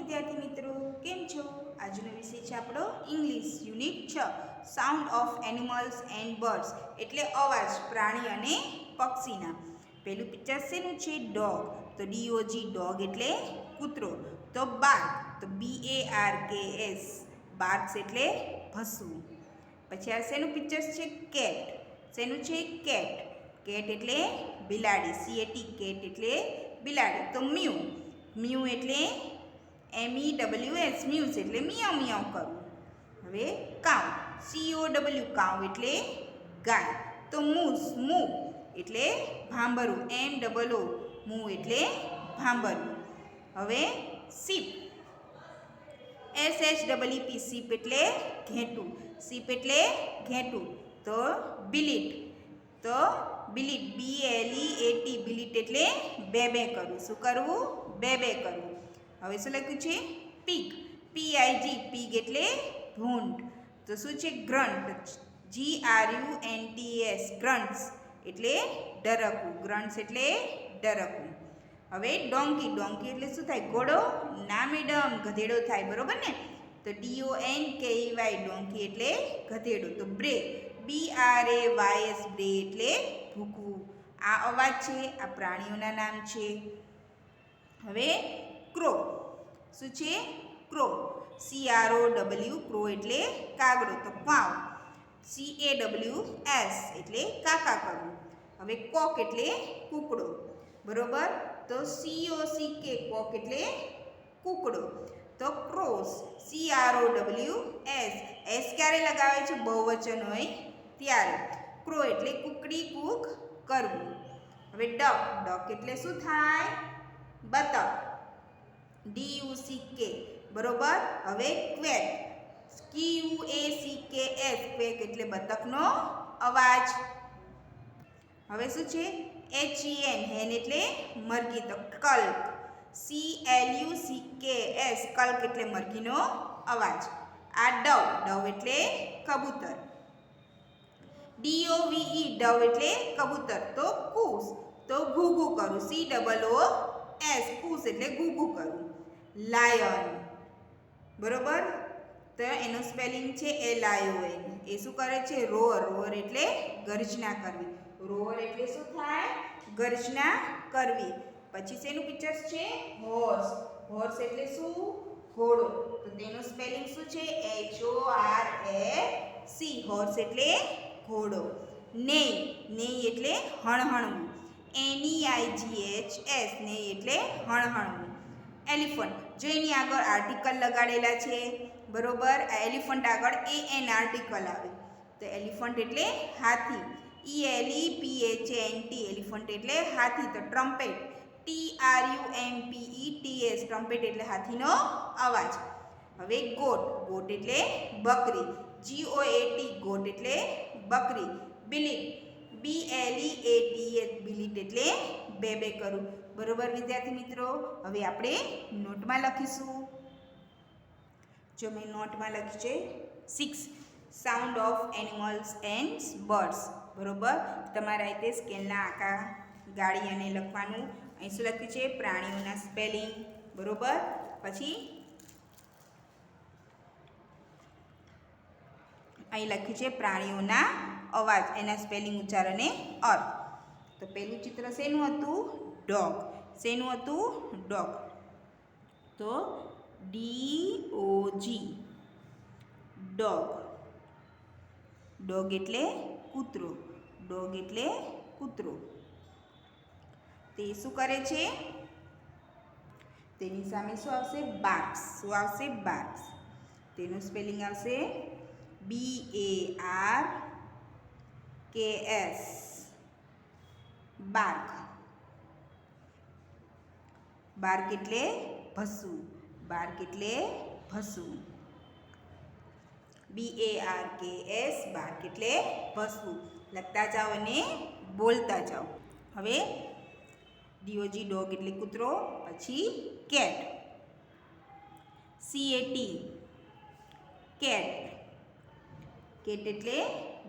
વિદ્યાર્થી મિત્રો, કેમ છો? આજનો વિષય છે આપણો English unit 6 sound of animals and birds એટલે અવાજ પ્રાણી અને પક્ષીના. પહેલું પિક્ચર શેનું છે? ડોગ. તો DOG ડોગ એટલે કૂતરો. તો બાર્ક, તો BARKS બાર્ક્સ એટલે ભસવું. પછી આ શેનું પિક્ચર છે? કેટ. શેનું છે? કેટ. કેટ એટલે બિલાડી. CAT કેટ એટલે બિલાડી. તો મ્યુ. મ્યુ એટલે MEWS મ્યુઝ એટલે મિયાવ મિયાવ કરવું. હવે કાઉ. COW કાઉ એટલે ગાય. તો મૂસ મૂ એટલે ભાંભરવું. MOO મૂ એટલે ભાંભરવું. હવે સીપ. SHEEP સીપ એટલે ઘેટું. સીપ એટલે ઘેટું. તો બિલીટ. તો બિલીટ BLEAT બિલીટ એટલે બે બે કરવું. શું કરવું? બે બે કરવું. હવે શું લખ્યું છે? પીગ. PIG પીગ એટલે ભૂંડ. તો શું છે? ગ્રન્ટ. GRUNTS ગ્રન્ટ્સ એટલે ડરકવું. ગ્રન્ટ્સ એટલે ડરકવું. હવે ડોંકી. ડોંકી એટલે શું થાય? ઘોડો. ના મેડમ, ગધેડો થાય. બરોબર ને? તો DONKEY ડોંકી એટલે ગધેડો. તો બ્રે. BRAYS બ્રે એટલે ભૂકવું. આ અવાજ છે. આ પ્રાણીઓના નામ છે. હવે ક્રો. શું છે? ક્રો. CROW ક્રો એટલે કાગડો. તો ક્વાવ. CAWS એટલે કાકા કરવું. હવે કોક એટલે કૂકડો. બરોબર? તો COCK કોક એટલે કૂકડો. તો ક્રોસ. CROWS એસ ક્યારે લગાવે છે? બહુવચન હોય ત્યારે. ક્રો એટલે કૂકડી કૂક કરવું. હવે ડક. ડક એટલે શું થાય? બતક. DUCK. બરોબર? હવે ક્વેક. QUACKS ક્વેક એટલે બતકનો અવાજ. હવે શું છે? HEN હેન એટલે મરઘી. તો કલ્ક. CLUCKS કલ્ક એટલે મરઘીનો અવાજ. આ ડવ. ડવ એટલે કબૂતર. DOVE ડવ એટલે કબૂતર. તો કૂસ. તો ઘૂઘું કરું. COOS કૂસ એટલે ઘૂઘું કરવું. લાયન. બરોબર? તો એનું સ્પેલિંગ છે LION. એ શું કરે છે? રોઅર. રોઅર એટલે ગર્જના કરવી. રોઅર એટલે શું થાય? ગર્જના કરવી. પછી શેનું પિક્ચર છે? હોર્સ. હોર્સ એટલે શું? ઘોડો. તો તેનું સ્પેલિંગ શું છે? HORS. હોર્સ એટલે ઘોડો. નેય. નેય એટલે હણહણવું. NEIGHS નેય એટલે હણહણવું. એલિફન્ટ. જો એની આગળ આર્ટિકલ લગાડેલા છે. બરોબર? આ એલિફન્ટ આગળ AN આર્ટિકલ આવે. તો એલિફન્ટ એટલે હાથી. ELEPHANT એલિફન્ટ એટલે હાથી. તો ટ્રમ્પેટ. TRUMPETS ટ્રમ્પેટ એટલે હાથીનો અવાજ. હવે ગોટ. ગોટ એટલે બકરી. GOAT ગોટ એટલે બકરી. બિલીટ. BLEATS બિલીટ એટલે બે બે કરું. બરોબર વિદ્યાર્થી મિત્રો? હવે આપણે નોટમાં લખીશું. જો મેં નોટમાં લખ્યું છે 6 sound of animals and birds. બરોબર? તમારા રીતે સ્કેલના આકાર ગાળી અને લખવાનું. અહીં શું લખ્યું છે? પ્રાણીઓના સ્પેલિંગ. બરોબર? પછી અહીં લખ્યું છે પ્રાણીઓના અવાજ, એના સ્પેલિંગ, ઉચ્ચાર અને અર્થ. તો પહેલું ચિત્ર શેનું હતું? ડોગ. શેનું હતું? ડોગ. તો DOG ડોગ. ડોગ એટલે કૂતરો. ડોગ એટલે કૂતરો. તે શું કરે છે? તેની સામે શું આવશે? બાર્ક્સ. શું આવશે? બાર્ક્સ. તેનું સ્પેલિંગ આવશે BARKS બાર્ક. બાર્ક એટલે ભસવું. બાર્ક એટલે ભસવું. BARKS બાર્ક એટલે ભસવું. લખતા જાઓ અને બોલતા જાઓ. હવે DOG ડોગ એટલે કૂતરો. પછી કેટ. CAT cat. કેટ એટલે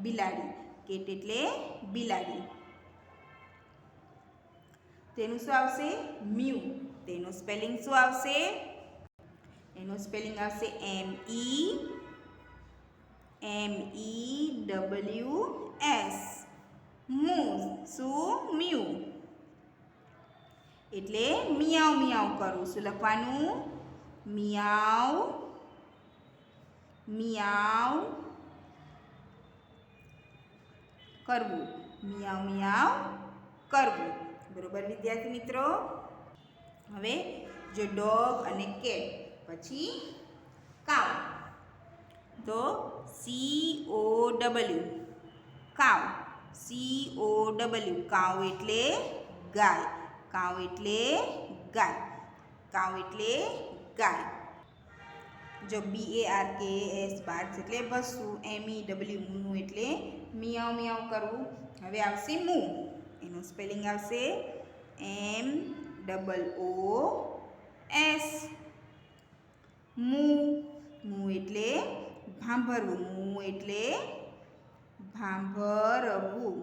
બિલાડી. કેટ એટલે બિલાડી. તેનું શું આવશે? મ્યુ. તેનું સ્પેલિંગ શું આવશે? એનું સ્પેલિંગ આવશે MEMEWS મૂવ. શું? મ્યુ. એટલે મિયાવ મિયાવ કરું. શું લખવાનું? મિયાવ મિયાવ કરવું. મિયાવ મિયાવ કરવું. બરોબર વિદ્યાર્થી મિત્રો. હવે જો ડોગ અને કેટ પછી કાવ, તો COW કાવ. COW કાવ એટલે ગાય. કાવ એટલે ગાય. કાવ એટલે ગાય. જો BARKS બાર્ક્સ એટલે ભસવું. MEW મૂ એટલે મિયાવ મિયાવ કરવું. હવે આવશે મૂ. એનું સ્પેલિંગ આવશે MOOS મૂ. મૂ એટલે ભાંભરવું. મૂ એટલે ભાંભરવું.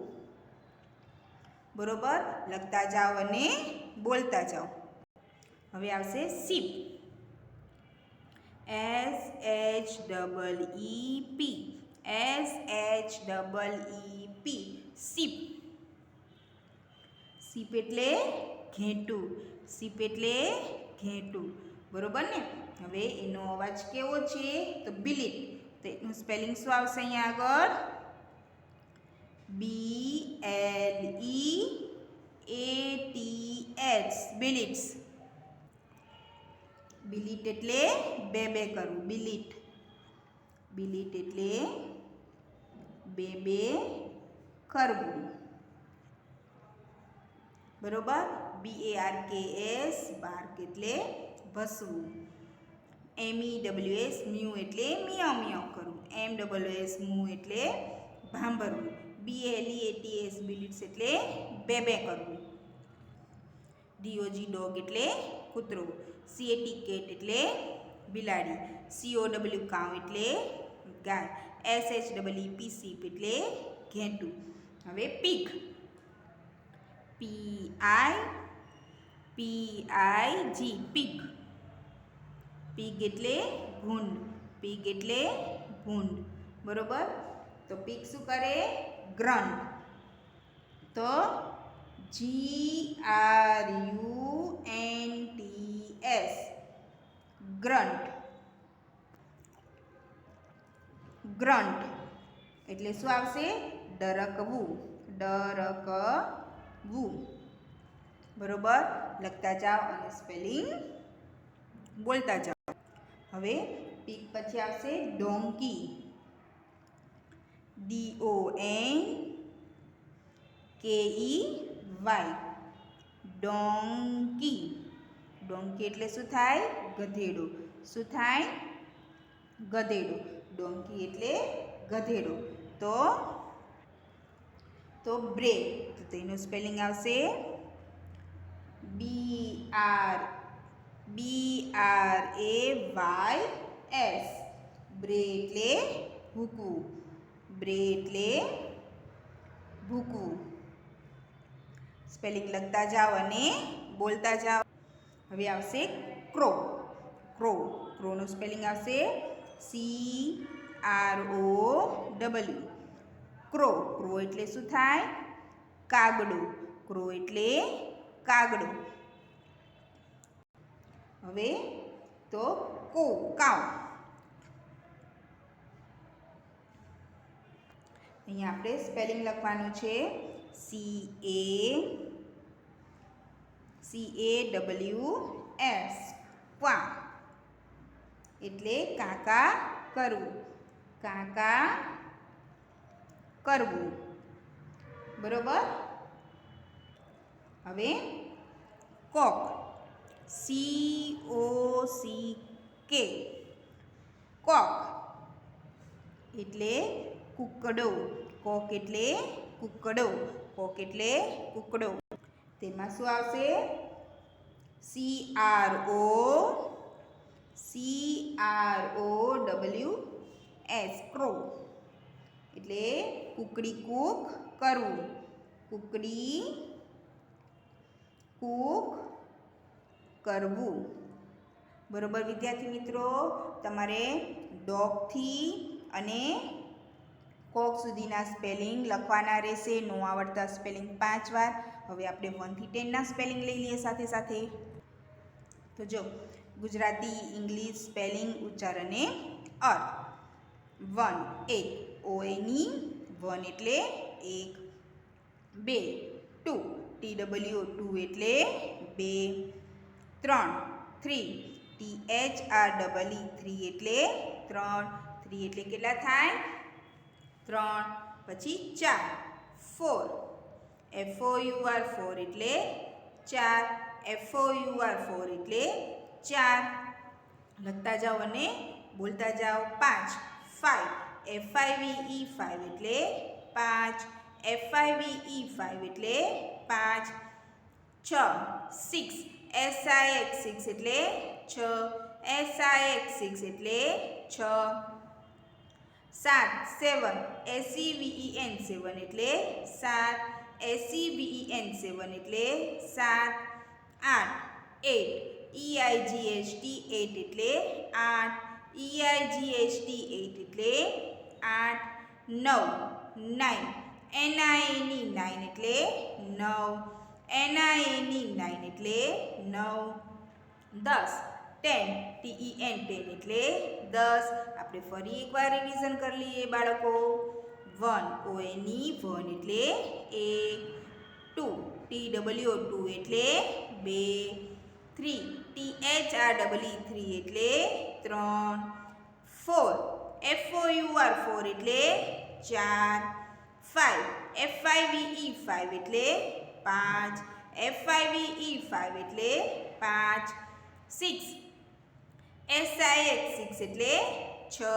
બરોબર. લખતા જાઓ અને બોલતા જાઓ. હવે આવશે sheep. SHEEP SHEEP sheep. Sheep એટલે ઘેંટું. શીપ એટલે ઘેંટું. બરોબર ને. હવે એનો અવાજ કેવો છે? તો બિલીટ. તો એનું સ્પેલિંગ શું આવશે અહીંયા આગળ? BLEATS બિલીટ્સ. બિલીટ એટલે બે બે કરવું. બિલીટ. બિલીટ એટલે બે બે કરવું. બરોબર. BARKS બાર્ક એટલે ભસવું. MEWS મ્યુ એટલે મિયાવ મિયાવ કરવું. MWS મૂ એટલે ભાંભરવું. BLEATS બિલીટ્સ એટલે બે બે કરવું. DOG ડોગ એટલે કૂતરો. CAT કેટ એટલે બિલાડી. COW કાવ એટલે ગાય. SHEEP શીપ એટલે ઘેંટું. હવે પીગ. PIG pig. પીગ એટલે ભૂંડ. પીગ એટલે ભૂંડ. બરોબર. તો પીગ શું કરે? ગ્રન્ટ. તો GRUNTS ગ્રન્ટ. ગ્રન્ટ એટલે શું આવશે? ડરકવું. ડરકવું. બરોબર. લખતા જાઓ અને સ્પેલિંગ બોલતા જાઓ. હવે પીક પછી આવશે ડોંકી. DONKEY donkey. ડોંકી એટલે શું થાય? ગધેડો. શું થાય? ગધેડો. ડોંકી એટલે ગધેડો. તો બ્રે. તો તેનું સ્પેલિંગ આવશે BRAYS બ્રે એટલે ભૂકવું. બ્રે એટલે ભૂકવું. સ્પેલિંગ લખતા જાઓ અને બોલતા જાઓ. હવે આવશે ક્રો. ક્રો. ક્રોનું સ્પેલિંગ આવશે CROW ક્રો. ક્રો એટલે શું થાય? કાગડો. ક્રો એટલે કાગડો. હવે તો કાવ. અહીંયા આપણે સ્પેલિંગ લખવાનું છે CAWS ક્વા. એટલે કાકા કરવું. કાકા કરવું. બરોબર. હવે કોક. COCK કોક એટલે કૂકડો. કોક એટલે કૂકડો. કોક એટલે કૂકડો. તેમાં શું આવશે? CROWS crow. એટલે કૂકડી કૂક કરવું. કૂકડી કૂક કરવું. બરોબર વિદ્યાર્થી મિત્રો, તમારે ડોગથી અને કોક સુધીના સ્પેલિંગ લખવાના રહેશે. નો આવડતા સ્પેલિંગ 5 વાર. હવે આપણે 1 થી 10 ના સ્પેલિંગ લઈ લઈએ સાથે સાથે. તો જો ગુજરાતી, ઇંગ્લિશ સ્પેલિંગ, ઉચ્ચાર અને અર્થ. 1 એક ONE 1 એટલે એક. 2 ટુ TWO 2 એટલે 2. 3 THREE 3 એટલે 3. 3 એટલે કેટલા થાય? 3. પછી 4 FOUR 4 એટલે 4. FOUR 4 એટલે 4. લખતા જાઓ અને બોલતા જાઓ. 5 FIVE 5 એટલે 5. FIVE 5 એટલે 5. 6 SIX 6 એટલે 6. SIX 6 એટલે 6. 7 SEVEN 7 એટલે 7. SEVEN 7 એટલે 7. 8 EIGHT 8 એટલે 8. EIGHT 8 એટલે 8. 9 NINE 9 એટલે 9. NINE 9 એટલે 9. 10 TEN 10 એટલે 10. આપણે ફરી એકવાર રિવિઝન કરી લઈએ બાળકો. 1 ONE 1 એટલે 1. 2 TWO 2 એટલે 2. 3 THREE 3 એટલે 3. 4 FOUR 4 એટલે 4. 5 FIVE 5 એટલે 5. FIVE 5 એટલે 5. 6 SIX 6 એટલે 6.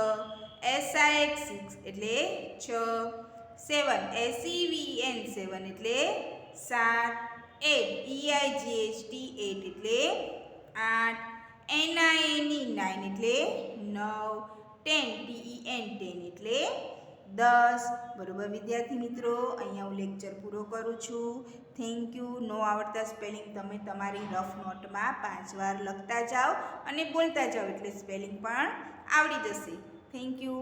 SIX 6 એટલે 6. 7 SEVEN 7 એટલે 7. 8 EIGHT 8 એટલે 8. NINE 9 એટલે 9. 10 TEN 10 એટલે 10. બરોબર વિદ્યાર્થી મિત્રો, અહીંયા હું લેક્ચર પૂરો કરું છું. Thank you. નો આવડતા સ્પેલિંગ તમે તમારી રફ નોટમાં 5 વાર લખતા જાઓ અને બોલતા જાઓ એટલે સ્પેલિંગ પણ આવડી જશે. Thank you.